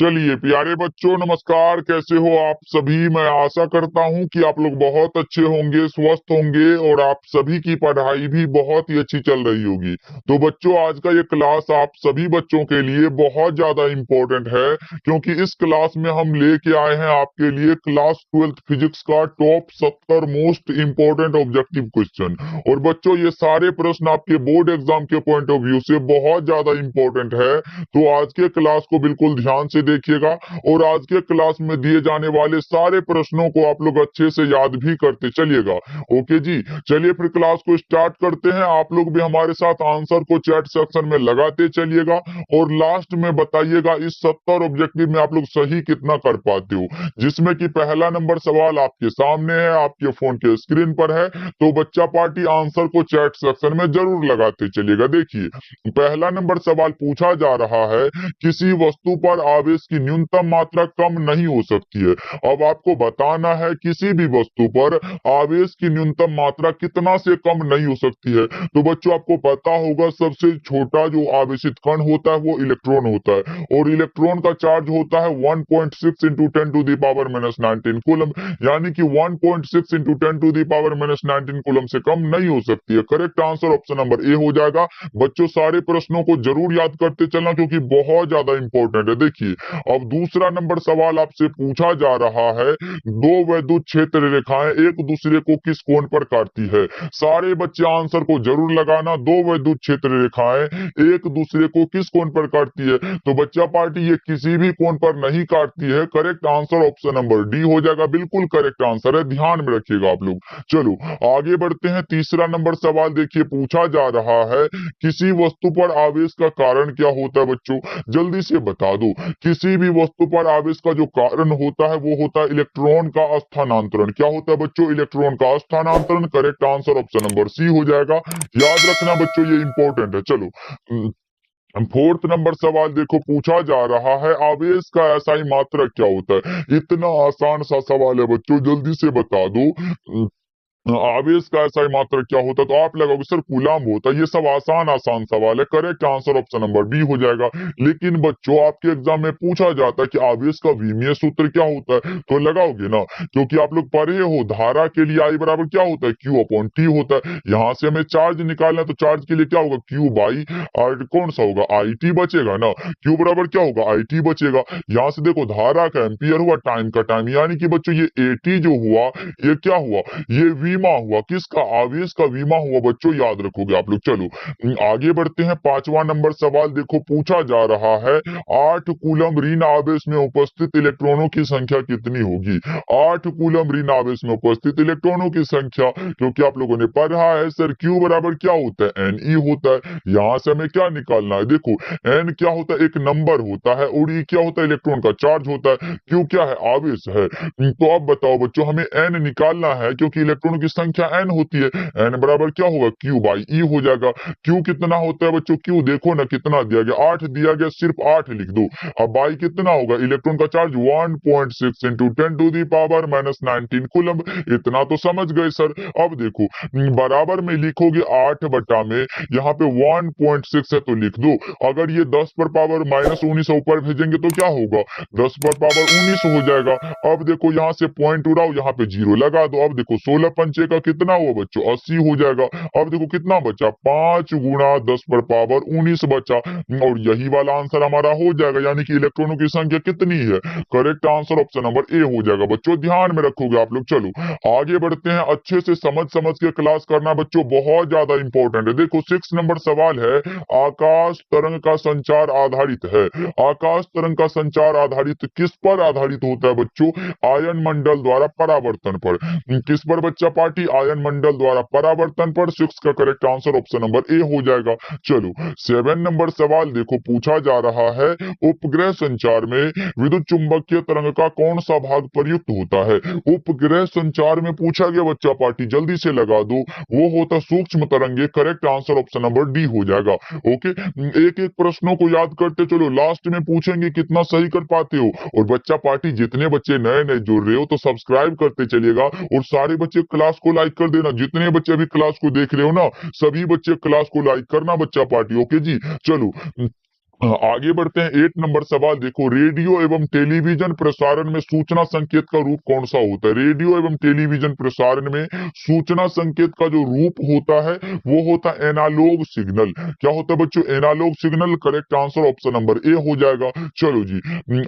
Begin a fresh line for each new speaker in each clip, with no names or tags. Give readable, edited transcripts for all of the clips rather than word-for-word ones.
चलिए प्यारे बच्चों, नमस्कार। कैसे हो आप सभी? मैं आशा करता हूं कि आप लोग बहुत अच्छे होंगे, स्वस्थ होंगे और आप सभी की पढ़ाई भी बहुत ही अच्छी चल रही होगी। तो बच्चों, आज का ये क्लास आप सभी बच्चों के लिए बहुत ज्यादा इम्पोर्टेंट है, क्योंकि इस क्लास में हम लेके आए हैं आपके लिए क्लास 12th फिजिक्स का top 70 most important objective question. और बच्चों, ये सारे प्रश्न आपके बोर्ड एग्जाम के पॉइंट ऑफ व्यू से बहुत ज्यादा इम्पोर्टेंट है। तो आज के क्लास को बिल्कुल ध्यान से देखिएगा और आज के क्लास में दिए जाने वाले सारे प्रश्नों को आप लोग अच्छे से याद भी करते चलिएगा। ओके जी, चलिए फिर क्लास को स्टार्ट करते हैं। आप लोग भी हमारे साथ आंसर को चैट सेक्शन में लगाते चलिएगा और लास्ट में बताइएगा इस 70 ऑब्जेक्टिव में आप लोग सही कितना कर पाते हो, जिसमें कि पहला नंबर सवाल आपके सामने है, आपके फोन के स्क्रीन पर है। तो बच्चा पार्टी आंसर को चैट सेक्शन में जरूर लगाते चलिएगा। देखिए, पहला नंबर सवाल पूछा जा रहा है, किसी वस्तु पर आवेश की न्यूनतम मात्रा कम नहीं हो सकती है। अब आपको बताना है किसी भी वस्तु पर आवेश की न्यूनतम मात्रा कितना से कम नहीं हो सकती है। तो बच्चों, आपको पता होगा सबसे छोटा जो आवेशित कण होता है वो इलेक्ट्रॉन होता है, और इलेक्ट्रॉन का चार्ज होता है 1.6 इंटू 10⁻⁻19 कूलम, यानी कि 1.6 इंटू 10⁻⁻19 कूलम से कम नहीं हो सकती है। Correct answer option number A हो जाएगा। बच्चों, सारे प्रश्नों को जरूर याद करते चलना, क्योंकि बहुत ज्यादा इंपॉर्टेंट है। देखिए, अब दूसरा नंबर सवाल आपसे पूछा जा रहा है, दो वैद्युत क्षेत्र रेखाएं एक दूसरे को किस कोण पर काटती है। सारे बच्चे आंसर को जरूर लगाना। दो वैद्युत क्षेत्र रेखाएं एक दूसरे को किस कोण पर काटती है? तो बच्चा पार्टी ये किसी भी कोण पर नहीं काटती है। Correct answer option number D हो जाएगा। बिल्कुल करेक्ट आंसर है, ध्यान में रखिएगा आप लोग। चलो आगे बढ़ते हैं। तीसरा नंबर सवाल देखिए, पूछा जा रहा है, किसी वस्तु पर आवेश का कारण क्या होता है? बच्चों जल्दी से बता दो। किसी भी वस्तु पर आवेश का जो कारण होता है वो होता है इलेक्ट्रॉन का स्थानांतरण। क्या होता है बच्चों? इलेक्ट्रॉन का स्थानांतरण। Correct answer option number C हो जाएगा। याद रखना बच्चों, ये इंपॉर्टेंट है। चलो, फोर्थ नंबर सवाल देखो, पूछा जा रहा है, आवेश का एसआई मात्रक क्या होता है? इतना आसान सा सवाल है बच्चों, जल्दी से बता दो। आवेश का एसआई मात्रक क्या होता है? तो आप लगाओगे सर कूलम्ब होता है। ये सब आसान आसान सवाल है। Correct answer option number B हो जाएगा। लेकिन बच्चों, आपके एग्जाम में पूछा जाता है कि आवेश का विमीय सूत्र क्या होता है, तो लगाओगे ना, क्योंकि आप लोग पढ़े हो धारा के लिए आई बराबर क्या होता है? क्यू अपॉन टी होता है। यहाँ से हमें चार्ज निकालना है, तो चार्ज के लिए क्या होगा? Q by R. कौन सा होगा? आई टी बचेगा ना। क्यू बराबर क्या होगा? आई टी बचेगा। यहाँ से देखो, धारा का एम्पियर हुआ, टाइम का टाइम, यानी कि बच्चों ये एटी जो हुआ, ये क्या हुआ? ये वीमा हुआ। किसका? आवेश का वीमा हुआ। बच्चों याद रखोगे आप लोग। चलो आगे बढ़ते हैं। पांचवा नंबर सवाल देखो, पूछा जा रहा है, 8 कूलम ऋण आवेश में उपस्थित इलेक्ट्रॉनों की संख्या कितनी होगी? 8 कूलम ऋण आवेश में उपस्थित इलेक्ट्रॉनों की संख्या, क्योंकि आप लोगों ने पढ़ा है सर क्यू बराबर क्या होता है? एन ई होता है। यहां से हमें क्या निकालना है? देखो, एन क्या होता है? एक नंबर होता है, और ई क्या होता है? इलेक्ट्रॉन का चार्ज होता है। क्यू क्या है? आवेश है। तो अब बताओ बच्चों, हमें एन निकालना है, क्योंकि इलेक्ट्रॉनों की संख्या एन होती है। एन बराबर क्या होगा? क्यू बाई ई हो जाएगा। क्यू कितना होता है बच्चों? क्यू देखो ना कितना दिया गया, 8 दिया गया, सिर्फ 8 लिख दो। अब बाई कितना होगा? इलेक्ट्रॉन का चार्ज 1.6 इंटू 10⁻⁻19 कूलम। इतना तो समझ गए सर। अब देखो, बराबर में लिखोगे 8 बटा में, यहाँ पे 1.6 है तो लिख दो। अगर ये 10 पर पावर -19 ऊपर भेजेंगे तो क्या होगा? 10 पर पावर 19 हो जाएगा। अब देखो, यहाँ से पॉइंट उड़ाओ, यहाँ पे जीरो लगा दो। अब देखो, 16 पंचे का कितना हुआ बच्चों? 80 हो जाएगा। अब देखो कितना बचा? 5 गुणा 10 पर पावर 19 बचा, और यही वाला आंसर हमारा हो जाएगा। यानी कि इलेक्ट्रॉनों की संख्या कितनी है? Correct answer option number A हो जाएगा। बच्चों ध्यान में रखोगे आप लोग। चलो आगे बढ़ते हैं। अच्छे से समझ समझ के क्लास करना बच्चों, बहुत ज्यादा इंपॉर्टेंट है। देखो 6 नंबर सवाल है, आकाश तरंग का संचार आधारित है। आकाश तरंग का संचार आधारित किस पर आधारित होता है बच्चों? आयन मंडल द्वारा परावर्तन पर। किस पर बच्चा पार्टी? आयन मंडल द्वारा परावर्तन पर। 6 का correct answer option number A हो जाएगा। चलो 7 नंबर सवाल देखो, पूछा जा रहा है, उपग्रह संचार में विद्युत चुंबकीय तरंग का कौन सा भाग प्रयुक्त होता है? उपग्रह संचार में पूछा गया बच्चा पार्टी, जल्दी से लगा दो। वो होता सूक्ष्म तरंगे। Correct answer option number D हो जाएगा। ओके, एक एक प्रश्नों को याद करते चलो, लास्ट में पूछेंगे कितना सही कर पाते हो। और बच्चा पार्टी जितने बच्चे नए नए जुड़ रहे हो तो सब्सक्राइब करते चलिएगा, और सारे बच्चे क्लास को लाइक कर देना। जितने बच्चे अभी क्लास को देख रहे हो ना, सभी बच्चे क्लास को लाइक करना बच्चा पार्टी। ओके जी, चलो आगे बढ़ते हैं 8 नंबर सवाल देखो, रेडियो एवं टेलीविजन प्रसारण में सूचना संकेत का रूप कौन सा होता है? रेडियो एवं टेलीविजन प्रसारण में सूचना संकेत का जो रूप होता है वो होता है एनालॉग सिग्नल। क्या होता है बच्चों? Analogue signal. Correct answer option number A हो जाएगा। चलो जी,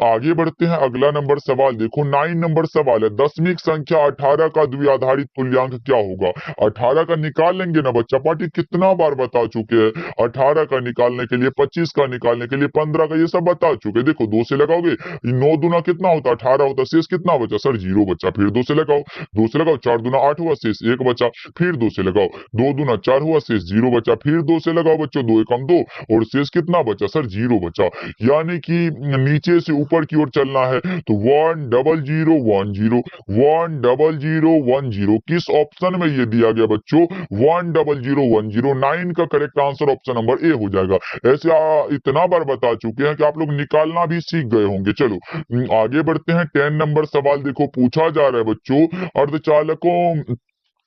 आगे बढ़ते हैं। अगला नंबर सवाल देखो, 9 नंबर सवाल है, दशमिक संख्या 18 का द्विआधारित तुल्यांक क्या होगा? 18 का निकाल लेंगे ना बच्चा पार्टी, कितना बार बता चुके हैं। 18 का निकालने के लिए, 25 का निकालने के लिए, 15 का, ये सब बता चुके। देखो 2 से लगाओगे, 9 दूना कितना होता है? 18 होता है। शेष कितना बचा सर? 0 बचा। फिर 2 से लगाओ, 2 से लगाओ, 4 दूना 8 हुआ, शेष 1 बचा। फिर 2 से लगाओ, 2 दूना 4 हुआ, शेष 0 बचा। फिर 2 से लगाओ बच्चों, 2 एकम 2, और शेष कितना बचा सर? 0 बचा। यानी कि नीचे से ऊपर की ओर चलना है तो 10010 10010 किस ऑप्शन में ये दिया गया बच्चों? 10010। 9 का correct answer option number A हो जाएगा। ऐसे इतना बार बता चुके हैं कि आप लोग निकालना भी सीख गए होंगे। चलो आगे बढ़ते हैं। 10 नंबर सवाल देखो, पूछा जा रहा है बच्चों, अर्धचालकों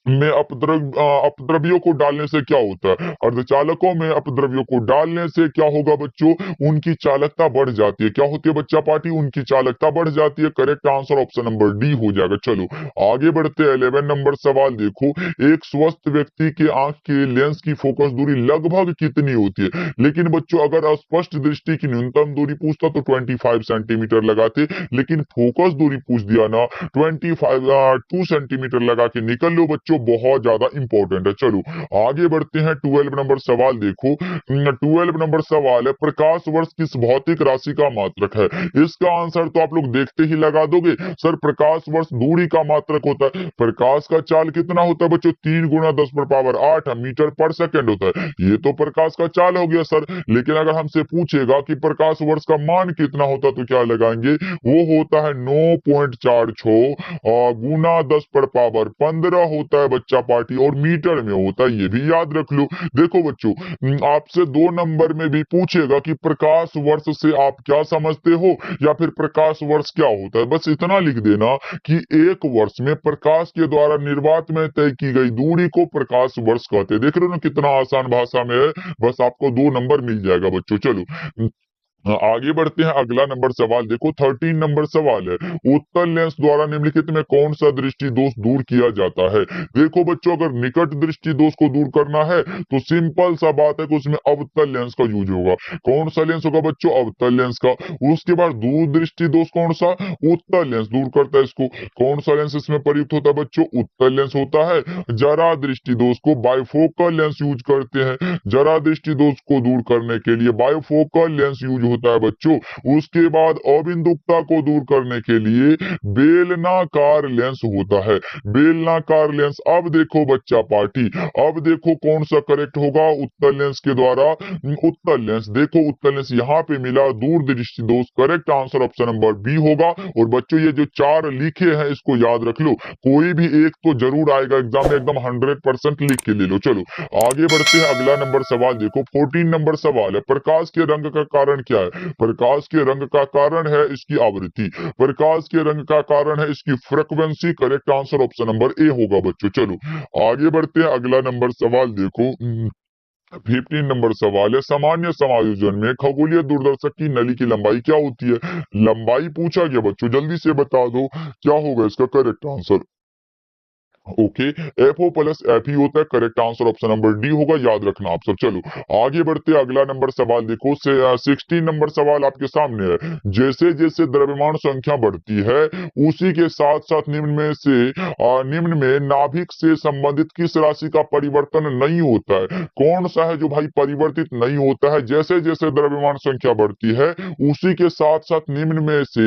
में अपद्रव्यों को डालने से क्या होता है? अर्धचालकों में अपद्रव्यों को डालने से क्या होगा बच्चों? उनकी चालकता बढ़ जाती है। क्या होती है बच्चा पार्टी? उनकी चालकता बढ़ जाती है। Correct answer option number D हो जाएगा। चलो आगे बढ़ते हैं। 11 नंबर सवाल देखो, एक स्वस्थ व्यक्ति के आंख के लेंस की फोकस दूरी लगभग कितनी होती है? लेकिन बच्चों अगर अस्पष्ट दृष्टि की न्यूनतम दूरी पूछता तो 25 सेंटीमीटर लगाते, लेकिन फोकस दूरी पूछ दिया ना, 2 सेंटीमीटर लगा के निकल लो बच्चों, बहुत ज्यादा इंपॉर्टेंट है। चलो आगे बढ़ते हैं। 12 नंबर सवाल देखो, 12 नंबर सवाल है, प्रकाश वर्ष किस भौतिक राशि का मात्रक है? इसका आंसर तो आप लोग देखते ही लगा दोगे। सर प्रकाश वर्ष दूरी का मात्रक होता है। प्रकाश का चाल कितना होता है बच्चों? 3 गुना 10 पर पावर 8 मीटर पर सेकेंड होता है। ये तो प्रकाश का चाल हो गया सर, लेकिन अगर हमसे पूछेगा कि प्रकाश वर्ष का मान कितना होता तो क्या लगाएंगे? वो होता है 9.46 गुना 10 पर पावर 15 होता है बच्चा पार्टी, और मीटर में होता है, ये भी याद रख लो। देखो बच्चों, आपसे 2 नंबर में भी पूछेगा कि प्रकाश वर्ष से आप क्या समझते हो, या फिर प्रकाश वर्ष क्या होता है। बस इतना लिख देना कि एक वर्ष में प्रकाश के द्वारा निर्वात में तय की गई दूरी को प्रकाश वर्ष कहते हैं। देख रहे हो ना कितना आसान भाषा में है। बस आपको 2 नंबर मिल जाएगा बच्चों। चलो आगे बढ़ते हैं। अगला नंबर सवाल देखो, 13 नंबर सवाल है, उत्तल लेंस द्वारा निम्नलिखित में कौन सा दृष्टि दोष दूर किया जाता है? देखो बच्चों, अगर निकट दृष्टि दोष को दूर करना है तो सिंपल सा बात है कि उसमें अवतल लेंस का यूज होगा। कौन सा लेंस होगा बच्चों? अवतल लेंस का। उसके बाद दूर दृष्टि दोष कौन सा? उत्तल लेंस दूर करता है इसको। कौन सा लेंस इसमें प्रयुक्त होता है बच्चों? उत्तल लेंस होता है। जरा दृष्टि दोष को बाइफोकल लेंस यूज करते हैं। जरा दृष्टि दोष को दूर करने के लिए बाइफोकल लेंस यूज होता है बच्चों। उसके बाद अबिंदुकता को दूर करने के लिए बेलनाकार लेंस होता है। बेलनाकार लेंस। अब देखो बच्चा पार्टी, अब देखो कौन सा करेक्ट होगा उत्तल लेंस के द्वारा? उत्तल लेंस। देखो उत्तल लेंस यहाँ पे मिला, दूर दृष्टि दोष। Correct answer option number B होगा। और बच्चों ये जो 4 लिखे हैं इसको याद रख लो, कोई भी एक तो जरूर आएगा एग्जाम में, एकदम 100% लिख के ले लो। चलो आगे बढ़ते हैं। अगला नंबर सवाल देखो, 14 नंबर सवाल है, प्रकाश के रंग का कारण क्या है? प्रकाश के रंग का कारण है इसकी आवृत्ति। प्रकाश के रंग का कारण है इसकी frequency. Correct answer option number ए होगा बच्चों। चलो आगे बढ़ते हैं। अगला नंबर सवाल देखो, 15 नंबर सवाल है, सामान्य समायोजन में खगोलीय दूरदर्शक की नली की लंबाई क्या होती है? लंबाई पूछा गया बच्चों, जल्दी से बता दो क्या होगा इसका correct answer. Okay, F O plus F ही होता है। Correct answer option number D होगा, याद रखना आप सब। चलो आगे बढ़ते हैं। अगला नंबर सवाल देखो, 16 नंबर सवाल आपके सामने है, जैसे जैसे द्रव्यमान संख्या बढ़ती है उसी के साथ साथ निम्न में नाभिक से संबंधित किस राशि का परिवर्तन नहीं होता है? कौन सा है जो भाई परिवर्तित नहीं होता है? जैसे जैसे द्रव्यमान संख्या बढ़ती है उसी के साथ साथ निम्न में से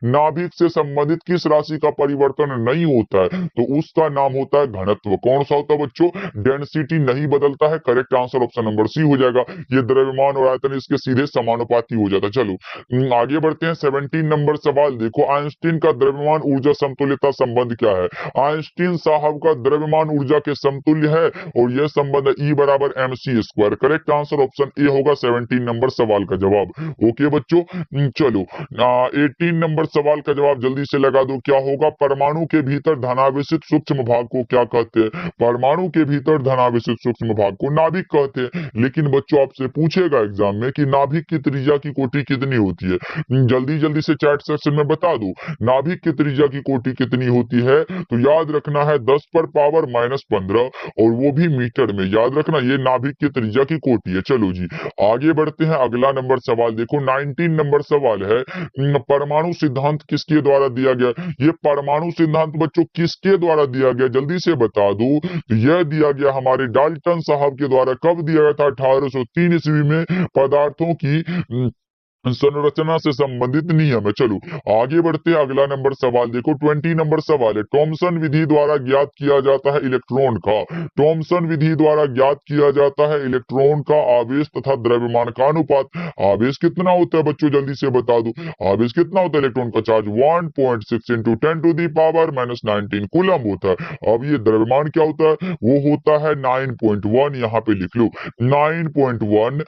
नाभिक से संबंधित किस राशि का परिवर्तन नहीं होता है? तो उसका नाम होता है घनत्व। कौन सा होता है बच्चों? डेंसिटी नहीं बदलता है। Correct answer option number C हो जाएगा। ये द्रव्यमान और आयतन इसके सीधे समानुपाती हो जाता है। चलो आगे बढ़ते हैं। 17 नंबर सवाल देखो, आइंस्टीन का द्रव्यमान ऊर्जा समतुल्यता संबंध क्या है? आइंस्टीन साहब का द्रव्यमान ऊर्जा के समतुल्य है, और यह संबंध E बराबर mc²। Correct answer option A होगा 17 नंबर सवाल का जवाब। ओके बच्चों, चलो 18 नंबर सवाल का जवाब जल्दी से लगा दो क्या होगा? परमाणु के भीतर धनावेशित सूक्ष्म भाग को क्या कहते हैं? परमाणु के भीतर धनावेशित सूक्ष्म भाग को नाभिक कहते हैं। लेकिन बच्चों आपसे पूछेगा एग्जाम में कि नाभिक की त्रिज्या की कोटि कितनी होती है? जल्दी जल्दी से चैट सेक्शन में बता दो, नाभिक की त्रिज्या की कोटि कितनी होती है? तो याद रखना है 10 पर पावर -15, और वो भी मीटर में। याद रखना, ये नाभिक की त्रिज्या की कोटि है। चलो जी आगे बढ़ते हैं, अगला नंबर सवाल देखो, 19 नंबर सवाल है, परमाणु सिद्धांत किसके द्वारा दिया गया? ये परमाणु सिद्धांत बच्चों किसके द्वारा दिया गया, जल्दी से बता दो। यह दिया गया हमारे डाल्टन साहब के द्वारा। कब दिया गया था? 1803 ईस्वी में। पदार्थों की संरचना से संबंधित नियम है। चलो आगे बढ़ते हैं, अगला नंबर सवाल देखो, 20 नंबर सवाल है, टॉमसन विधि द्वारा ज्ञात किया जाता है इलेक्ट्रॉन का। टॉमसन विधि द्वारा ज्ञात किया जाता है इलेक्ट्रॉन का आवेश तथा द्रव्यमान का अनुपात। आवेश कितना होता है बच्चों, जल्दी से बता दो। आवेश कितना होता है इलेक्ट्रॉन का? चार्ज 1.6 इंटू 10⁻⁻19 कूलम होता है। अब ये द्रव्यमान क्या होता है? वो होता है 9.1, यहाँ पे लिख लो 9.1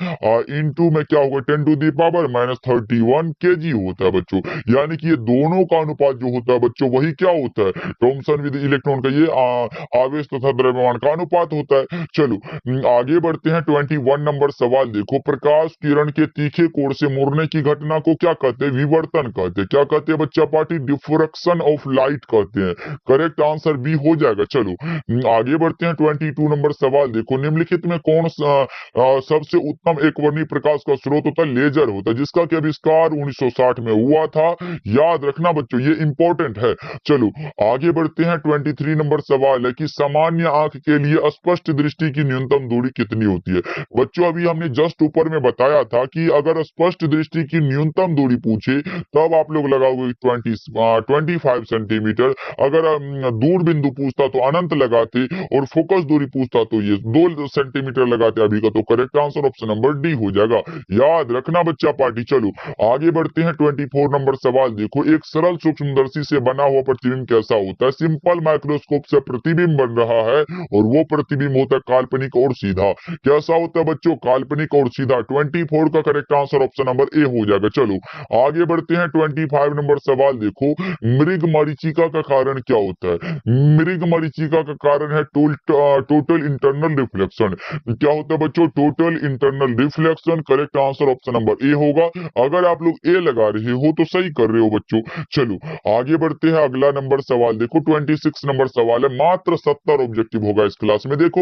इंटू में क्या होगा 10⁻31 केजी होता है बच्चों। यानी कि ये दोनों का अनुपात जो होता है बच्चों, वही क्या होता है? टॉमसन विधि इलेक्ट्रॉन का ये आवेश तथा द्रव्यमान का अनुपात होता है। चलो आगे बढ़ते हैं, 21 नंबर सवाल देखो, प्रकाश किरण के तीखे कोण से मुड़ने की घटना को क्या कहते हैं? विवर्तन कहते हैं। क्या कहते हैं बच्चा पार्टी? डिफ्रैक्शन ऑफ लाइट कहते हैं। करेक्ट आंसर बी हो जाएगा। चलो आगे बढ़ते हैं, 22 नंबर सवाल देखो, निम्नलिखित में कौन सबसे उत्तम एकवर्णीय प्रकाश का स्रोत होता है? लेजर होता है, जिसका कि आविष्कार 1960 में हुआ था। याद रखना बच्चों, ये इंपॉर्टेंट है। चलो आगे बढ़ते हैं, 23 नंबर सवाल है कि सामान्य आंख के लिए स्पष्ट दृष्टि की न्यूनतम दूरी कितनी होती है? बच्चों अभी हमने जस्ट ऊपर में बताया था कि अगर स्पष्ट दृष्टि की न्यूनतम दूरी पूछे तब आप लोग लगाओगे 25 सेंटीमीटर। अगर दूर बिंदु पूछता तो अनंत लगाते, और फोकस दूरी पूछता तो ये 2 सेंटीमीटर लगाते अभी का। तो correct answer option number D हो जाएगा। याद रखना बच्चा पार्टी। चलो आगे बढ़ते हैं, 24 नंबर सवाल देखो, एक सरल सूक्ष्मदर्शी से बना हुआ प्रतिबिंब कैसा होता है? सिंपल माइक्रोस्कोप से प्रतिबिंब बन रहा है, और वो प्रतिबिंब होता है काल्पनिक और सीधा। कैसा होता है बच्चों? काल्पनिक और सीधा। 24 का correct answer option number A हो जाएगा। चलो आगे बढ़ते हैं, 25 नंबर सवाल देखो, मृग मरीचिका का कारण क्या होता है? मृग मरीचिका का कारण है टोटल इंटरनल रिफ्लेक्शन। क्या होता है बच्चों? Total internal reflection. Correct answer option number ए होगा। अगर आप लोग ए लगा रहे हो तो सही कर रहे हो बच्चों। चलो आगे बढ़ते हैं, अगला नंबर सवाल देखो, 26 नंबर सवाल है, मात्र 70 ऑब्जेक्टिव होगा इस क्लास में। देखो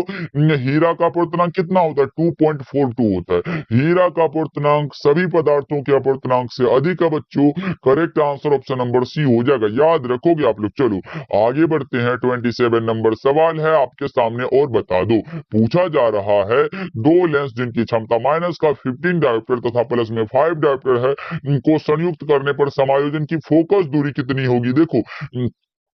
हीरा का अपवर्तनांक कितना होता है? 2.42 होता है। हीरा का अपवर्तनांक सभी पदार्थों के अपवर्तनांक से अधिक है बच्चों। Correct answer option number C हो जाएगा। याद रखोगे आप लोग। चलो आगे बढ़ते हैं, 27 नंबर सवाल है आपके सामने, और बता दो, पूछा जा रहा है दो लेंस जिनकी क्षमता माइनस का 15 डायोप्टर तथा प्लस में 5 डायोप्टर है, इनको संयुक्त करने पर समायोजन की फोकस दूरी कितनी होगी? देखो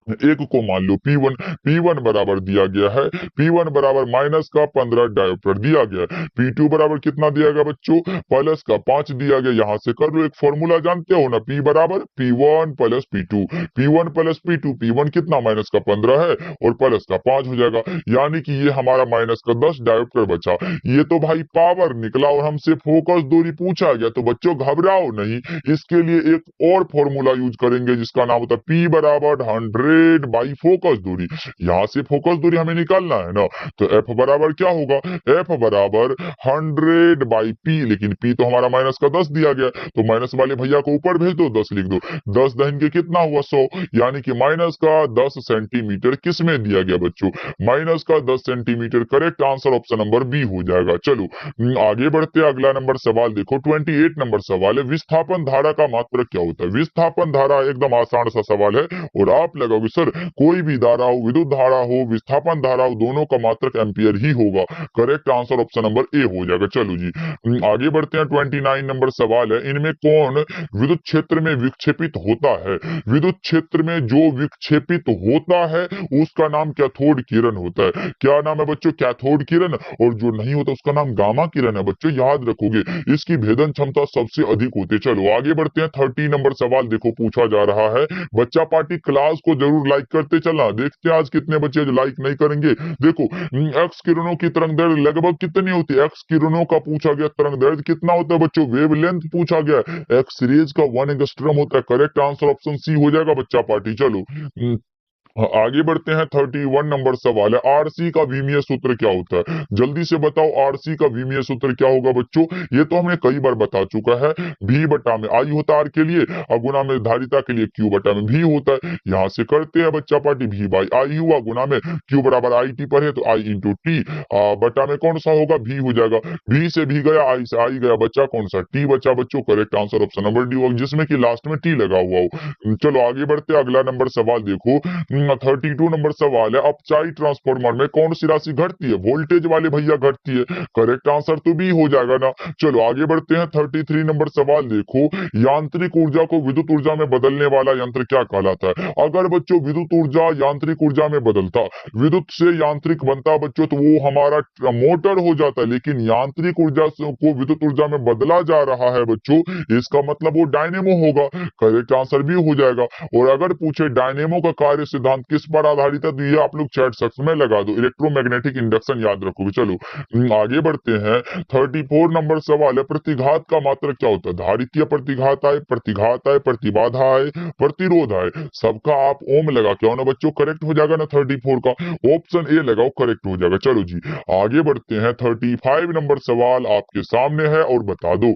एक को मान लो P1, P1 बराबर दिया गया है, P1 बराबर माइनस का 15 डायोप्टर दिया गया है। P2 बराबर कितना दिया गया बच्चों? प्लस का 5 दिया गया। यहां से कर लो, एक फॉर्मूला जानते हो ना, P बराबर P1 plus P2, P1 plus P2। P1 कितना? माइनस का 15 है, और प्लस का 5 हो जाएगा। यानी कि ये हमारा माइनस का 10 डायोप्टर बचा। ये तो भाई पावर निकला, और हमसे फोकस दूरी पूछा गया। तो बच्चों घबराओ नहीं, इसके लिए एक और फॉर्मूला यूज करेंगे जिसका नाम होता है P बराबर 100 बाई फोकस दूरी। यहां से फोकस दूरी हमें निकालना है ना, तो F बराबर क्या होगा? F बराबर 100 बाई P। लेकिन P तो हमारा माइनस का 10 दिया गया, तो माइनस वाले भैया को ऊपर भेज दो, 10 लिख दो। 10 दहन के कितना हुआ? 100। यानी कि माइनस का 10 सेंटीमीटर किस में दिया गया बच्चों? माइनस का 10 centimetre. Correct answer option number B हो जाएगा। चलो आगे बढ़ते, अगला नंबर सवाल देखो, 28 नंबर सवाल है, विस्थापन धारा का मात्रक क्या होता है? विस्थापन धारा एकदम आसान सा सवाल है, और आप लगाओगे सर कोई भी धारा हो, विद्युत धारा हो, विस्थापन धारा हो, दोनों का मात्रक एम्पियर ही होगा। Correct answer option number A हो जाएगा। चलो जी आगे बढ़ते हैं, 29 नंबर सवाल है, इनमें कौन विद्युत क्षेत्र में विक्षेपित होता है? विद्युत क्षेत्र में जो विक्षेपित होता है उसका नाम कैथोड किरण होता है। क्या नाम है बच्चों? कैथोड किरण। और जो नहीं होता उसका नाम गामा किरण है बच्चों। याद रखोगे, इसकी भेदन क्षमता सबसे अधिक होती है। चलो आगे बढ़ते हैं, 30 नंबर सवाल देखो, पूछा जा रहा है, बच्चा पार्टी क्लास को जरूर लाइक करते चलना। देखते हैं आज कितने बच्चे जो लाइक नहीं करेंगे। देखो एक्स किरणों की तरंग दैर्घ्य लगभग कितनी होती है? एक्स किरणों का पूछा गया तरंग दैर्घ्य कितना होता है बच्चों? वेवलेंथ पूछा गया, एक्स रेज का 1 एंगस्ट्रॉम होता है। करेक्ट आंसर ऑप्शन सी हो जाएगा बच्चा पार्टी। चलो आगे बढ़ते हैं। 31 नंबर सवाल है, आरसी का विमीय सूत्र क्या होता है? जल्दी से बताओ, आरसी का विमीय सूत्र क्या होगा बच्चों? ये तो हमने कई बार बता चुका है। भी बटा में आई होता है आर के लिए, और गुना में धारिता के लिए क्यू बटा में भी होता है। यहाँ से करते हैं बच्चा पार्टी, भी बाई आई हुआ, गुना में क्यू बराबर आई टी पर है तो आई इंटू टी, बटा में कौन सा होगा? भी हो जाएगा। भी से भी गया, आई से आई गया, बच्चा कौन सा? टी बच्चा बच्चों। Correct answer option number D होगा, जिसमें कि लास्ट में टी लगा हुआ हो। चलो आगे बढ़ते हैं, अगला नंबर सवाल देखो। 32 नंबर सवाल है, अपचाई ट्रांसफार्मर में कौन सी राशि घटती है? वोल्टेज वाले भैया घटती है। करेक्ट आंसर तो बी हो जाएगा ना। चलो आगे बढ़ते हैं। 33 नंबर सवाल देखो, यांत्रिक ऊर्जा को विद्युत ऊर्जा में बदलने वाला यंत्र क्या कहलाता है? अगर बच्चों विद्युत ऊर्जा यांत्रिक ऊर्जा में बदलता, विद्युत से यांत्रिक बनता बच्चों, तो वो हमारा मोटर हो जाता है। लेकिन यांत्रिक ऊर्जा को विद्युत ऊर्जा में बदला जा रहा है बच्चों, इसका मतलब वो डायनेमो होगा। करेक्ट आंसर भी हो जाएगा। और अगर पूछे डायनेमो का कार्य सिद्धांत किस पर आधारित है, तो ये आप लोग चैट सेक्शन में लगा दो, इलेक्ट्रोमैग्नेटिक इंडक्शन याद रखोगे। चलो आगे बढ़ते हैं। 34 नंबर सवाल है, प्रतिघात का मात्रक क्या होता है? धारितीय प्रतिघात आए, प्रतिबाधा आए, प्रतिरोध आए, सबका आप ओम लगा के आओ ना बच्चों। करेक्ट हो जाएगा ना 34 का? ऑप्शन ए लगाओ, करेक्ट हो जाएगा। चलो जी आगे बढ़ते हैं। 35 नंबर सवाल आपके सामने है और बता दो,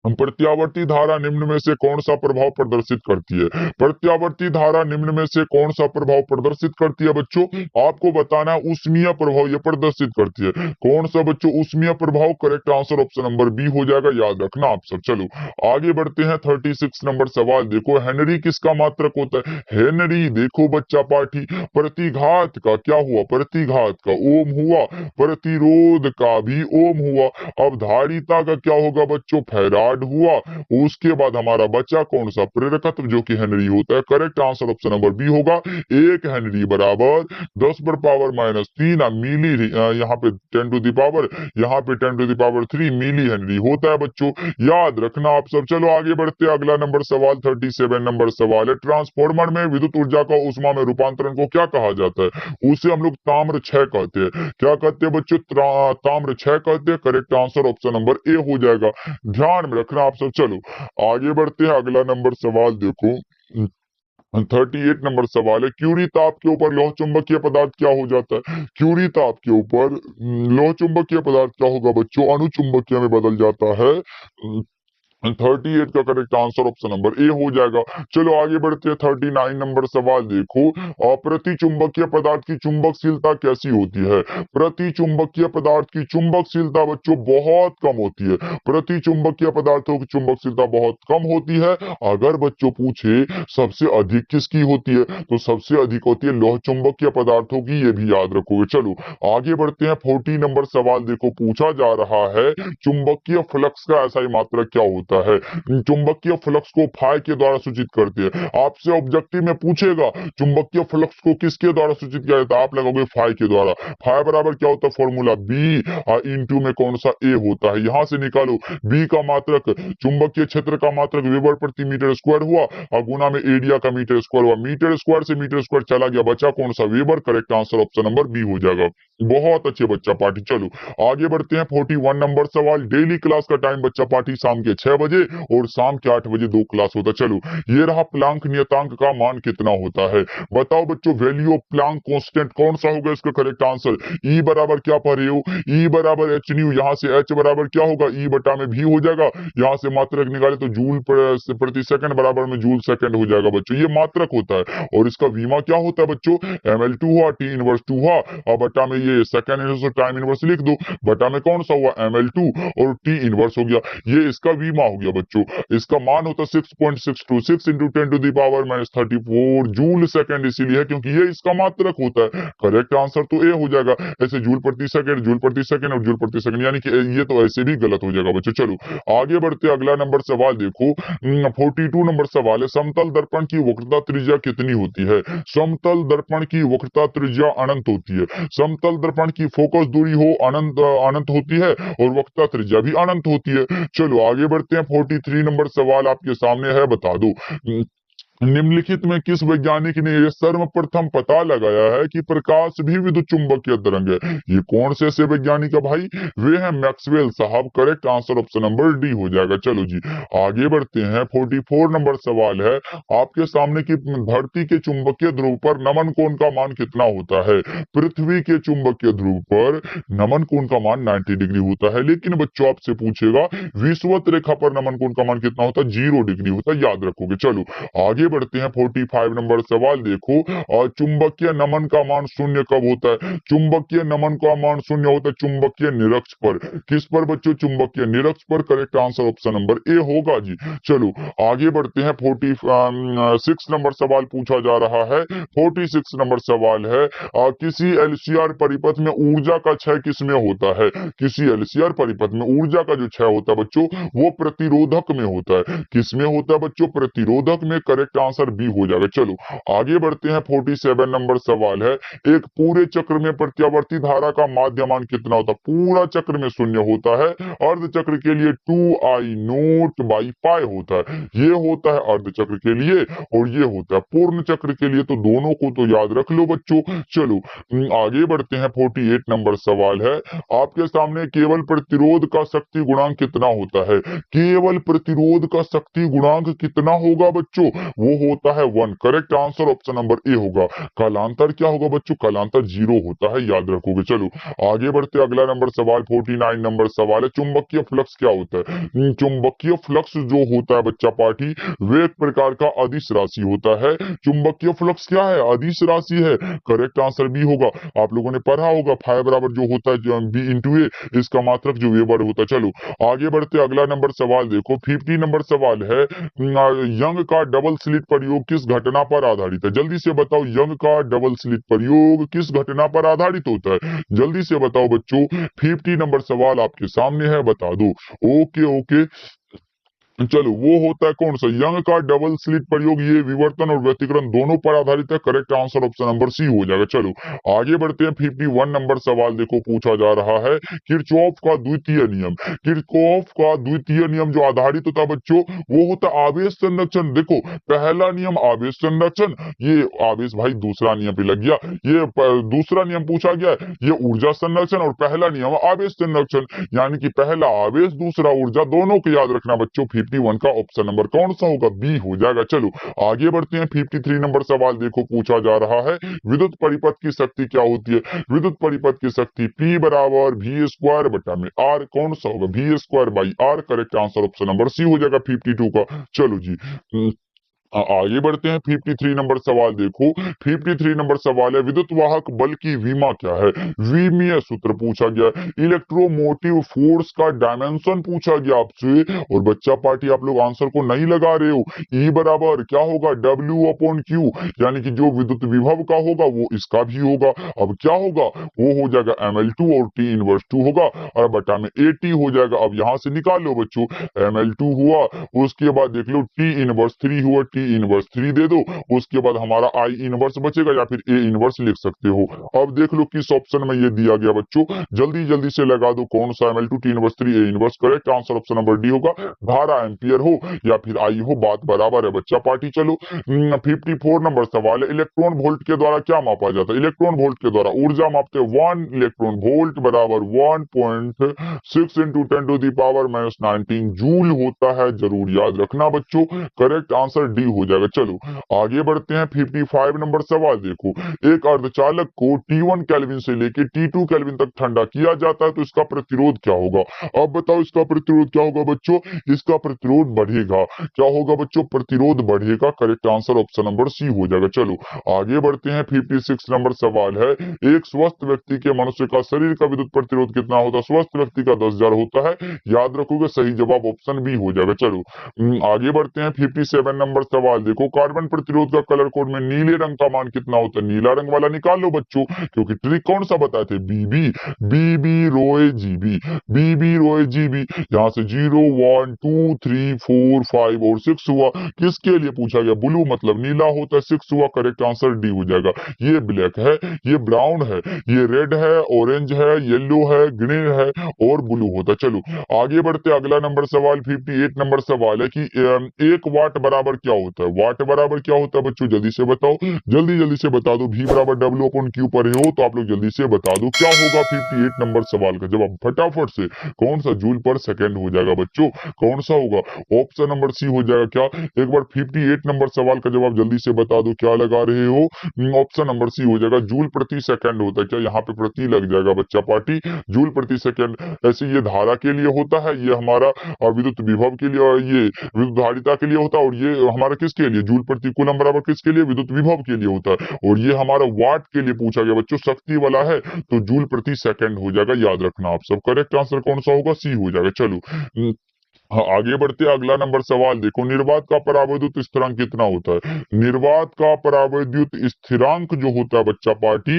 प्रत्यावर्ती धारा निम्न में से कौन सा प्रभाव प्रदर्शित करती है? प्रत्यावर्ती धारा निम्न में से कौन सा प्रभाव प्रदर्शित करती है बच्चों? आपको बताना है ऊष्मीय प्रभाव ये प्रदर्शित करती है। कौन सा बच्चों? ऊष्मीय प्रभाव। Correct answer option number B हो जाएगा, याद रखना आप सब। चलो आगे बढ़ते हैं। 36 नंबर सवाल देखो, हेनरी किसका मात्रक होता है? हेनरी देखो बच्चा पाठी, प्रतिघात का क्या हुआ? प्रतिघात का ओम हुआ, प्रतिरोध का भी ओम हुआ। अब धारिता का क्या होगा बच्चों? फैराड हुआ। उसके बाद हमारा बचा कौन सा? प्रेरकत्व, जो कि हेनरी होता है। Correct answer option number B होगा। एक हेनरी बराबर 10 पर पावर -3 मिली, यहाँ पे 10 टू द पावर, यहाँ पे 10 to the power 3 millihenry होता है बच्चों, याद रखना आप सब। चलो आगे बढ़ते हैं, अगला नंबर सवाल 37 नंबर सवाल है, ट्रांसफार्मर में विद्युत ऊर्जा का ऊष्मा में रूपांतरण को क्या कहा जाता है? उसे हम लोग ताम्र क्षय कहते हैं। क्या कहते हैं बच्चों? ताम्र क्षय कहते हैं। Correct answer option number A हो जाएगा, ध्यान में रखना आप सब। चलो आगे बढ़ते हैं, अगला नंबर सवाल देखो। 38 नंबर सवाल है, क्यूरी ताप के ऊपर लौह चुंबकीय पदार्थ क्या हो जाता है? क्यूरी ताप के ऊपर लौह चुंबकीय पदार्थ क्या होगा बच्चों? अणुचुंबकीय में बदल जाता है। 38 का correct answer option number A हो जाएगा। चलो आगे बढ़ते हैं। 39 नंबर सवाल देखो, प्रति चुंबकीय पदार्थ की चुंबकशीलता कैसी होती है? प्रति चुंबकीय पदार्थ की चुंबकशीलता बच्चों बहुत कम होती है। प्रति चुंबकीय पदार्थों की चुंबकशीलता बहुत कम होती है। अगर बच्चों पूछे सबसे अधिक किसकी होती है, तो सबसे अधिक होती है लौह चुंबकीय पदार्थों की, ये भी याद रखोगे। चलो आगे बढ़ते हैं। 40 नंबर सवाल देखो, पूछा जा रहा है चुंबकीय फ्लक्स का ऐसा ही मात्रक क्या होता है? चुंबकीय फ्लक्स को फाई के द्वारा सूचित करते हैं। आपसे ऑब्जेक्टिव में पूछेगा चुंबकीय फ्लक्स को किसके द्वारा सूचित किया जाता है, आप लगाओगे फाई के द्वारा। फाई बराबर क्या होता है? फॉर्मूला बी इंटू में कौन सा? ए होता है। यहां से निकालो, बी का मात्रक चुंबकीय क्षेत्र का मात्रक वेबर प्रति मीटर स्क्वायर हुआ, और गुना में एरिया का मीटर स्क्वायर हुआ। मीटर स्क्वायर से मीटर स्क्वायर चला गया, बचा कौन सा? Weber. Correct answer option number B हो जाएगा। बहुत अच्छे बच्चा पार्टी। चलो आगे बढ़ते हैं। 41 नंबर सवाल, डेली क्लास का टाइम बच्चा पार्टी शाम के 6 बजे और शाम के 8 बजे 2 क्लास होता है। चलो ये रहा, प्लांक नियतांक का मान कितना होता है? बताओ बच्चों, वैल्यू ऑफ प्लांक कांस्टेंट कौन सा होगा इसका करेक्ट आंसर? ई बराबर क्या पढ़ रहे हो? ई बराबर एच न्यू, यहाँ से एच बराबर क्या होगा? ई बटा में भी हो जाएगा। यहाँ से मात्रक निकाले तो जूल प्रति सेकंड बराबर में जूल सेकंड हो जाएगा बच्चों, ये मात्रक होता है। और इसका वीमा क्या होता है बच्चों? ml2 हुआ, टी इनवर्स 2 हुआ, और बटा में ये सेकंड इनवर्स टाइम इनवर्स लिख दो, बटा में कौन सा हुआ? ml2 और टी इनवर्स हो गया। ये इसका वीमा हो गया बच्चों। इसका मान होता है 6.626 into 10 to the power -34 joule second, इसीलिए क्योंकि ये इसका मात्रक होता है। करेक्ट आंसर तो ए हो जाएगा। ऐसे जूल प्रति सेकंड, जूल प्रति सेकंड और जूल प्रति सेकंड, यानी कि ये तो ऐसे भी गलत हो जाएगा बच्चों। चलो आगे बढ़ते, अगला नंबर सवाल देखो। 42 नंबर सवाल है, समतल दर्पण की वक्रता त्रिज्या कितनी होती है? समतल दर्पण की वक्रता त्रिज्या अनंत होती है। समतल दर्पण की फोकस दूरी हो अनंत अनंत होती है, और वक्रता त्रिज्या भी अनंत होती है। चलो आगे बढ़ते हैं। 43 नंबर सवाल आपके सामने है, बता दो निम्नलिखित में किस वैज्ञानिक ने यह सर्वप्रथम पता लगाया है कि प्रकाश भी विद्युत चुंबकीय तरंग है? ये कौन से ऐसे वैज्ञानिक है भाई? वे हैं मैक्सवेल साहब। Correct answer option number D हो जाएगा। चलो जी आगे बढ़ते हैं। 44 नंबर सवाल है आपके सामने की धरती के चुंबकीय ध्रुव पर नमन कोण का मान कितना होता है? पृथ्वी के चुंबकीय ध्रुव पर नमन कोण का मान 90 डिग्री होता है, लेकिन बच्चों आपसे पूछेगा विषुवत रेखा पर नमन कोण का मान कितना होता है? 0 डिग्री होता है, याद रखोगे। चलो आगे बढ़ते हैं। 45 नंबर सवाल देखो। और चुंबकीय नमन का मान शून्य कब होता है? चुंबकीय नमन का मान शून्य होता है चुंबकीय निरक्ष पर। किस पर बच्चों? चुंबकीय निरक्ष पर। करेक्ट आंसर ऑप्शन नंबर ए होगा जी। चलो आगे बढ़ते हैं। 46 नंबर सवाल पूछा जा रहा है। 46 नंबर सवाल है किसी एलसीआर परिपथ में ऊर्जा का क्षय किसमें होता है? किसी एलसीआर परिपथ में ऊर्जा का जो क्षय होता है बच्चों वो प्रतिरोधक में होता है। किसमें होता है बच्चों? प्रतिरोधक में। करेक्ट आंसर बी हो जाएगा। चलो आगे बढ़ते हैं। 47 नंबर सवाल है एक पूरे चक्र में प्रत्यावर्ती धारा का माध्यमान कितना होता है? पूरा चक्र में शून्य होता है। अर्ध चक्र के लिए 2I0/पाई होता है। ये होता है अर्ध चक्र के लिए और ये होता है पूर्ण चक्र के लिए। तो दोनों को तो याद रख लो बच्चों। चलो आगे बढ़ते हैं। 48 नंबर सवाल है आपके सामने केवल प्रतिरोध का शक्ति गुणांक कितना होता है? केवल प्रतिरोध का शक्ति गुणांक कितना होगा बच्चों? वो होता है 1। करेक्ट आंसर ऑप्शन नंबर ए होगा। कालांतर क्या होगा बच्चों? कालांतर 0 होता है, याद रखोगे। चलो आगे बढ़ते अगला नंबर सवाल 49 नंबर सवाल है चुंबकीय फ्लक्स क्या होता है? चुंबकीय फ्लक्स जो होता है बच्चा पार्टी वे एक प्रकार का अदिश राशि होता है। चुंबकीय फ्लक्स क्या है? अदिश राशि है। करेक्ट आंसर बी होगा। आप लोगों ने पढ़ा होगा फाइ बराबर जो होता है बी इंटू ए, इसका मात्रक जो वेबर होता है। चलो आगे बढ़ते अगला नंबर सवाल देखो। 50 नंबर सवाल है यंग का डबल स्लिट प्रयोग किस घटना पर आधारित है? जल्दी से बताओ यंग का डबल स्लिट प्रयोग किस घटना पर आधारित होता है? जल्दी से बताओ बच्चों। 50 नंबर सवाल आपके सामने है, बता दो। Okay okay. चलो वो होता है कौन सा? यंग का डबल स्लिट प्रयोग। ये विवर्तन और व्यतिकरण दोनों पर आधारित है। Correct answer option number C हो जाएगा। चलो आगे बढ़ते हैं। 51 नंबर सवाल देखो पूछा जा रहा है किरचॉफ का द्वितीय नियम। किरचॉफ का द्वितीय नियम जो आधारित होता है बच्चों वो होता है आवेश संरक्षण। देखो पहला नियम आवेश संरक्षण, ये आवेश भाई दूसरा नियम पे लग गया। ये दूसरा नियम पूछा गया ये ऊर्जा संरक्षण और पहला नियम आवेश संरक्षण, यानी कि पहला आवेश दूसरा ऊर्जा, दोनों को याद रखना बच्चों। 51 का ऑप्शन नंबर कौन सा होगा? बी हो जाएगा। चलो आगे बढ़ते हैं। 53 नंबर सवाल देखो पूछा जा रहा है विद्युत परिपथ की शक्ति क्या होती है? विद्युत परिपथ की शक्ति P बराबर V² बटा में R। कौन सा होगा? V²/R। Correct answer option number C हो जाएगा 52 का। चलो जी आगे बढ़ते हैं। 53 नंबर सवाल देखो। 53 नंबर सवाल है विद्युत वाहक बल की विमा क्या है? विमीय सूत्र पूछा गया। इलेक्ट्रोमोटिव फोर्स का डायमेंशन पूछा गया आपसे और बच्चा पार्टी आप लोग आंसर को नहीं लगा रहे हो। E बराबर क्या होगा? W/Q, यानी कि जो विद्युत विभव का होगा वो इसका भी होगा। अब क्या होगा? वो हो जाएगा ML2 और T इनवर्स 2 होगा और बटा में AT हो जाएगा। अब यहां से निकाल लो बच्चों। ML2 हुआ, उसके बाद देख लो T इनवर्स 3 हुआ, T इनवर्स 3 दे दो। उसके बाद हमारा I इनवर्स बचेगा या फिर A इनवर्स लिख सकते हो। अब देख लो किस ऑप्शन में ये दिया गया बच्चों, जल्दी जल्दी से लगा दो कौन सा ML2 T inverse 3 A inverse. Correct answer option number D होगा। धारा एम्पियर हो या फिर आई हो बात बराबर है बच्चा पार्टी। चलो 54 नंबर सवाल है इलेक्ट्रॉन वोल्ट के द्वारा क्या मापा जाता है? इलेक्ट्रॉन वोल्ट के द्वारा ऊर्जा मापते हैं 1 इलेक्ट्रॉन वोल्ट बराबर 1.6 इंटू 10⁻⁻19 जूल होता है। जरूर याद रखना बच्चों। करेक्ट आंसर डी हो जाएगा। चलो आगे बढ़ते हैं। 55 नंबर सवाल देखो एक अर्धचालक को T1 केल्विन से लेके T2 केल्विन तक ठंडा किया जाता है तो इसका प्रतिरोध क्या होगा? अब बताओ इसका प्रतिरोध क्या होगा बच्चों? इसका प्रतिरोध बढ़ेगा। क्या होगा बच्चों? प्रतिरोध बढ़ेगा। Correct answer option number C हो जाएगा। चलो आगे बढ़ते हैं। 56 नंबर सवाल है एक स्वस्थ व्यक्ति के मनुष्य का शरीर का विद्युत प्रतिरोध कितना होता है? स्वस्थ व्यक्ति का 10,000 होता है, याद रखोगे। सही जवाब ऑप्शन बी हो जाएगा। चलो आगे बढ़ते हैं। 57 नंबर सवाल देखो कार्बन प्रतिरोध का कलर कोड में नीले रंग का मान कितना होता है? नीला रंग वाला निकाल लो बच्चों, क्योंकि ट्रिक कौन सा बताए थे? बीबी रोए जीबी, बीबी रोए जीबी। यहाँ से 0 1 2 3 4 5 और 6 हुआ। किसके लिए पूछा गया? ब्लू मतलब नीला होता है। 6 हुआ। करेक्ट आंसर डी हो जाएगा। ये ब्लैक है, ये ब्राउन है, ये रेड है, ऑरेंज है, येलो है, ग्रीन है और ब्लू होता है। चलो आगे बढ़ते अगला नंबर सवाल 58 नंबर सवाल है कि 1 वाट बराबर क्या होता है? वाट बराबर क्या होता है बच्चों? जल्दी से बताओ, जल्दी जल्दी से बता दो। V बराबर W अपॉन Q पर हो तो आप लोग जल्दी से बता दो क्या होगा 58 नंबर सवाल का जवाब। फटाफट से कौन सा जूल पर सेकंड हो जाएगा बच्चों? कौन सा होगा? ऑप्शन नंबर सी हो जाएगा क्या? एक बार 58 नंबर सवाल का जवाब जल्दी से बता दो, क्या लगा रहे हो? ऑप्शन नंबर सी हो जाएगा, जूल प्रति सेकंड होता है। क्या यहाँ पे प्रति लग जाएगा बच्चा पार्टी? जूल प्रति सेकंड। ऐसे ये धारा के लिए होता है, ये हमारा विद्युत विभव के लिए, और ये विद्युत धारिता के लिए होता है, और ये हमारा किसके लिए? जूल प्रति कूलम बराबर किसके लिए? विद्युत विभव के लिए होता है। और ये हमारा वाट के लिए पूछा गया बच्चों, शक्ति वाला है तो जूल प्रति सेकंड हो जाएगा, याद रखना आप सब। करेक्ट आंसर कौन सा होगा? सी हो जाएगा। चलो हाँ, आगे बढ़ते हैं। अगला नंबर सवाल देखो, निर्वात का परावैद्युत स्थिरांक कितना होता है? निर्वात का परावैद्युत स्थिरांक जो होता है बच्चा पार्टी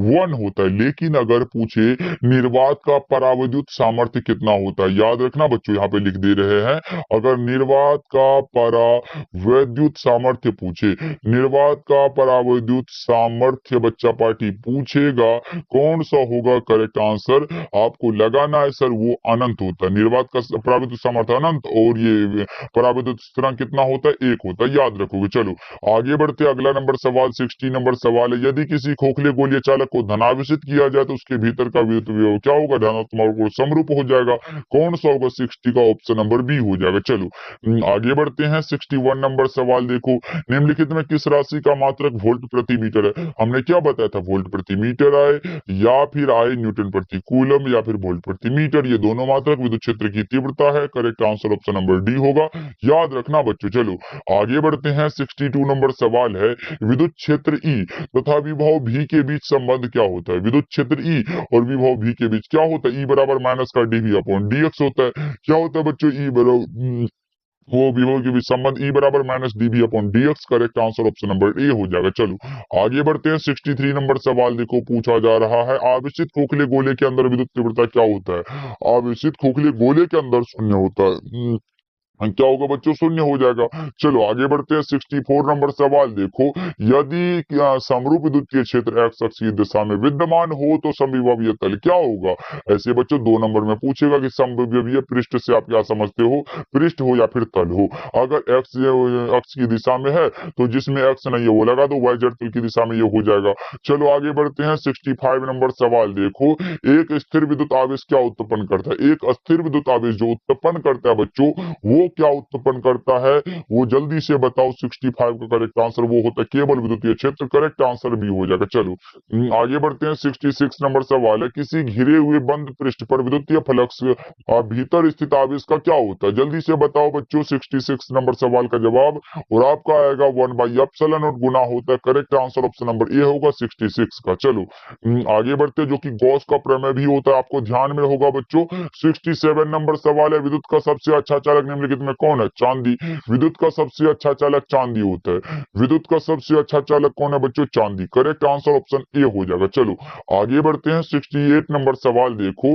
1 होता है। लेकिन अगर पूछे निर्वात का परावैद्युत सामर्थ्य कितना होता है, याद रखना बच्चों, यहाँ पे लिख दे रहे हैं। अगर निर्वात का परावैद्युत सामर्थ्य पूछे, निर्वात का परावैद्युत सामर्थ्य बच्चा पार्टी पूछेगा, कौन सा होगा करेक्ट आंसर? आपको लगाना है सर वो अनंत होता है। निर्वात का परावैद्युत सामर्थ्य अनंत, और ये परावैद्युत स्थिरांक कितना होता है? 1 होता है, याद रखोगे। चलो आगे बढ़ते, अगला नंबर सवाल 60 नंबर सवाल है, यदि किसी खोखले गोलीय चालक को धनावेशित किया जाए तो उसके भीतर का विद्युत विभव क्या होगा? धनात्मक और समरूप हो जाएगा। कौन सा होगा? 60 का ऑप्शन नंबर बी हो जाएगा। चलो आगे बढ़ते हैं। 61 नंबर सवाल देखो, निम्नलिखित में किस राशि का मात्रक वोल्ट प्रति मीटर है? हमने क्या बताया था? वोल्ट प्रति मीटर आए, या फिर आए न्यूटन प्रति कूलम, या फिर वोल्ट प्रति मीटर। ये दोनों मात्रक विद्युत क्षेत्र की तीव्रता है। Correct answer option number D होगा, याद रखना बच्चों। चलो आगे बढ़ते हैं। 62 नंबर सवाल है, विद्युत क्षेत्र ई तथा विभव भी के बीच संबंध क्या होता है? विद्युत क्षेत्र ई और विभव भी के बीच क्या होता है? ई बराबर माइनस का डीवी अपॉन डीएक्स होता है। क्या होता है बच्चों? ई बराबर वो विभव के बीच संबंध ई बराबर minus dV upon dx. Correct answer option number A हो जाएगा। चलो आगे बढ़ते हैं। 63 नंबर सवाल देखो, पूछा जा रहा है, आवेशित खोखले गोले के अंदर विद्युत तीव्रता क्या होता है? आवेशित खोखले गोले के अंदर शून्य होता है। क्या होगा बच्चों? शून्य हो जाएगा। चलो आगे बढ़ते हैं। 64 नंबर सवाल देखो, यदि समरूप विद्युतीय क्षेत्र एक्स अक्ष की दिशा में विद्यमान हो तो समविभवीय तल क्या होगा? ऐसे बच्चों 2 नंबर में पूछेगा कि समविभवीय पृष्ठ से आप क्या समझते हो? पृष्ठ हो या फिर तल हो। अगर एक्स अक्ष की दिशा में है तो जिसमें एक्स नहीं है वो लगा दो, वाई जेड तल की दिशा में ये हो जाएगा। चलो आगे बढ़ते हैं। 65 नंबर सवाल देखो, एक स्थिर विद्युत आवेश क्या उत्पन्न करता है? एक अस्थिर विद्युत आवेश जो उत्पन्न करता है बच्चों, वो क्या उत्पन्न करता है? वो जल्दी से बताओ। 65 का करेक्ट आंसर वो होता है केवल विद्युतीय क्षेत्र। करेक्ट आंसर भी हो जाएगा। चलो आगे बढ़ते हैं। 66 नंबर सवाल है, किसी घिरे हुए बंद पृष्ठ पर विद्युतीय फ्लक्स भीतर स्थित आवेश का क्या होता है? जल्दी से बताओ बच्चों 66 नंबर सवाल का जवाब, और आपका आएगा 1/ε0 गुना होता है। करेक्ट आंसर ऑप्शन नंबर ए होगा 66 का। चलो आगे बढ़ते, जो कि गॉस का प्रमेय भी होता है, आपको ध्यान में होगा बच्चों। 67 नंबर सवाल है, विद्युत का सबसे अच्छा चालक निम्नलिखित में कौन है? चांदी। विद्युत का सबसे अच्छा चालक चांदी होता है। विद्युत का सबसे अच्छा चालक कौन है बच्चों? चांदी। करेक्ट आंसर ऑप्शन ए हो जाएगा। चलो आगे बढ़ते हैं। 68 नंबर सवाल देखो,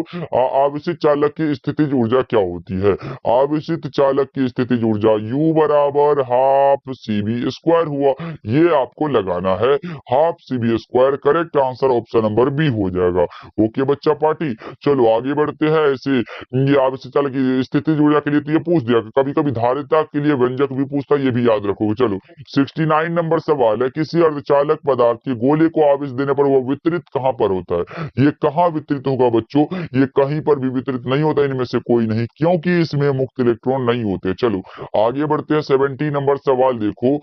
आवेशित चालक की स्थितिज ऊर्जा क्या होती है? आवेशित चालक की स्थितिज ऊर्जा U बराबर हाफ CV स्क्वायर हुआ, ये आपको लगाना है, half CV square. Correct answer option number B हो जाएगा। ओके बच्चा पार्टी, चलो आगे बढ़ते हैं। ऐसे ये आवेशित चालक की स्थितिज ऊर्जा के लिए तो ये पूछ दिया, कभी कभी धारिता के लिए व्यंजक भी पूछता है, ये भी याद रखोगे। चलो 69 नंबर सवाल है, किसी अर्धचालक पदार्थ के गोले को आवेश देने पर वह वितरित कहां पर होता है? ये कहां वितरित होगा बच्चों? ये कहीं पर भी वितरित नहीं होता, इनमें से कोई नहीं, क्योंकि इसमें मुक्त इलेक्ट्रॉन नहीं होते। चलो आगे बढ़ते हैं। 70 नंबर सवाल देखो,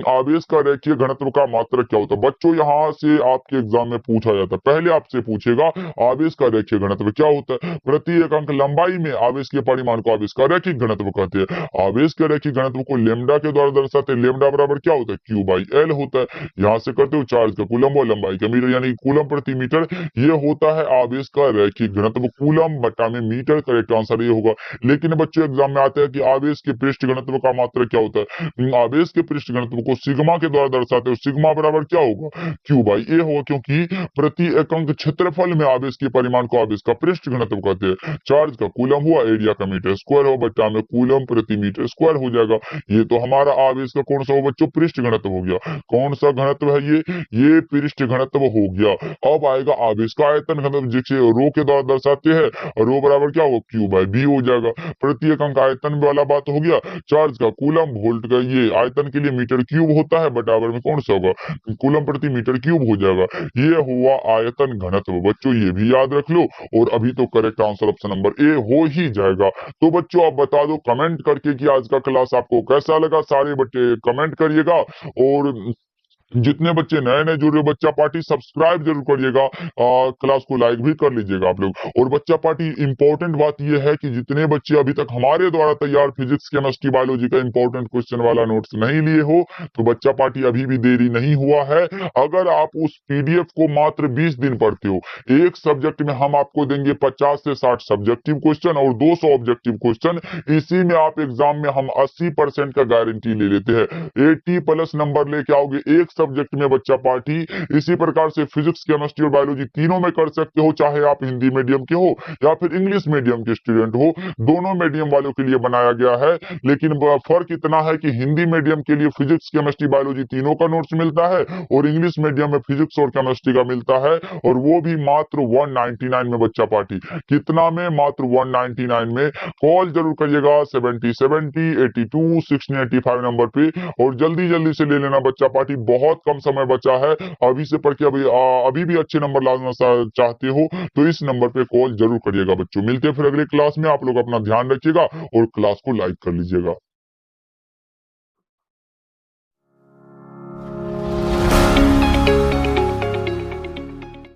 आवेश का रेखीय घनत्व का मात्रक क्या होता है? बच्चों यहां से आपके एग्जाम में पूछा जाता है, पहले आपसे पूछेगा आवेश का रेखीय घनत्व क्या होता है। प्रति एक अंक लंबाई में आवेश के परिमाण को आवेश का रैखिक घनत्व कहते हैं। आवेश के रैखिक घनत्व को लेमडा के द्वारा दर्शाते हैं। लेमडा बराबर क्या होता है? Q/L होता है। यहां से करते हो चार्ज का कूलम और लंबाई का मीटर, यानी कूलम प्रति मीटर। ये होता है आवेश का रैखिक घनत्व, कूलम बटा में मीटर। करेक्ट आंसर ये होगा। लेकिन बच्चों एग्जाम में आता है कि आवेश के पृष्ठ घनत्व का मात्रक क्या होता है? आवेश के पृष्ठ घनत्व को सिग्मा के द्वारा दर्शाते हो। सिग्मा बराबर क्या होगा? Q/A होगा, क्योंकि प्रति एकक क्षेत्रफल में आवेश के परिमाण को आवेश का पृष्ठ घनत्व कहते हैं। चार्ज का कूलम हुआ, एरिया का मीटर स्क्वायर हो, बच्चा में कूलम कूलम प्रति मीटर स्क्वायर हो जाएगा। ये तो हमारा आवेश का कौन सा हो बच्चों, पृष्ठ घनत्व हो गया। कौन सा घनत्व है ये पृष्ठ घनत्व हो गया। अब आएगा आवेश का आयतन घनत्व, जिसे रो के द्वारा दर्शाते हैं, और रो बराबर क्या होगा, क्यू बाई बी हो जाएगा। प्रति एकक आयतन वाला बात हो गया। चार्ज का कूलम वोल्ट का ये आयतन के लिए मीटर क्यूब होता है, बराबर में कौन सा होगा, कूलम प्रति मीटर क्यूब हो जाएगा। ये हुआ आयतन घनत्व। बच्चों ये भी याद रख लो, और अभी तो correct answer option number A हो ही जाएगा। तो बच्चों आप बता दो कमेंट करके कि आज का क्लास आपको कैसा लगा। सारे बच्चे कमेंट करिएगा, और जितने बच्चे नए नए जुड़ रहे हो, बच्चा पार्टी सब्सक्राइब जरूर करिएगा, क्लास को लाइक भी कर लीजिएगा आप लोग। और बच्चा पार्टी इंपॉर्टेंट बात यह है कि जितने बच्चे अभी तक हमारे द्वारा तैयार फिजिक्स केमिस्ट्री बायोलॉजी का इंपॉर्टेंट क्वेश्चन वाला नोट्स नहीं लिए हो, तो बच्चा पार्टी अभी भी देरी नहीं हुआ है। अगर आप उस पीडीएफ को मात्र 20 दिन पढ़ते हो, एक सब्जेक्ट में हम आपको देंगे 50 से 60 सब्जेक्टिव क्वेश्चन और 200 ऑब्जेक्टिव क्वेश्चन। इसी में आप एग्जाम में हम 80% का गारंटी ले लेते हैं। 80+ नंबर लेके आओगे एक सब्जेक्ट में बच्चा पार्टी। इसी प्रकार से फिजिक्स केमिस्ट्री और बायोलॉजी तीनों में कर सकते हो, चाहे आप हिंदी मीडियम के हो या फिर इंग्लिश मीडियम के स्टूडेंट हो। दोनों मीडियम वालों के लिए बनाया गया है, लेकिन फर्क इतना है कि हिंदी मीडियम के लिए फिजिक्स केमिस्ट्री बायोलॉजी तीनों का नोट्स मिलता है, और इंग्लिश मीडियम में फिजिक्स और केमिस्ट्री का मिलता है, और वो भी मात्र 199 में बच्चा पार्टी। कितना में, मात्र 199 में। कॉल जरूर करिएगा 7070 82 1685 नंबर पे, और जल्दी जल्दी से ले लेना बच्चा पार्टी। बहुत कम समय बचा है, अभी से पढ़ के अभी भी अच्छे नंबर लाना चाहते हो तो इस नंबर पे कॉल जरूर करिएगा बच्चों। मिलते हैं फिर अगले क्लास में। आप लोग अपना ध्यान रखिएगा और क्लास को लाइक कर लीजिएगा।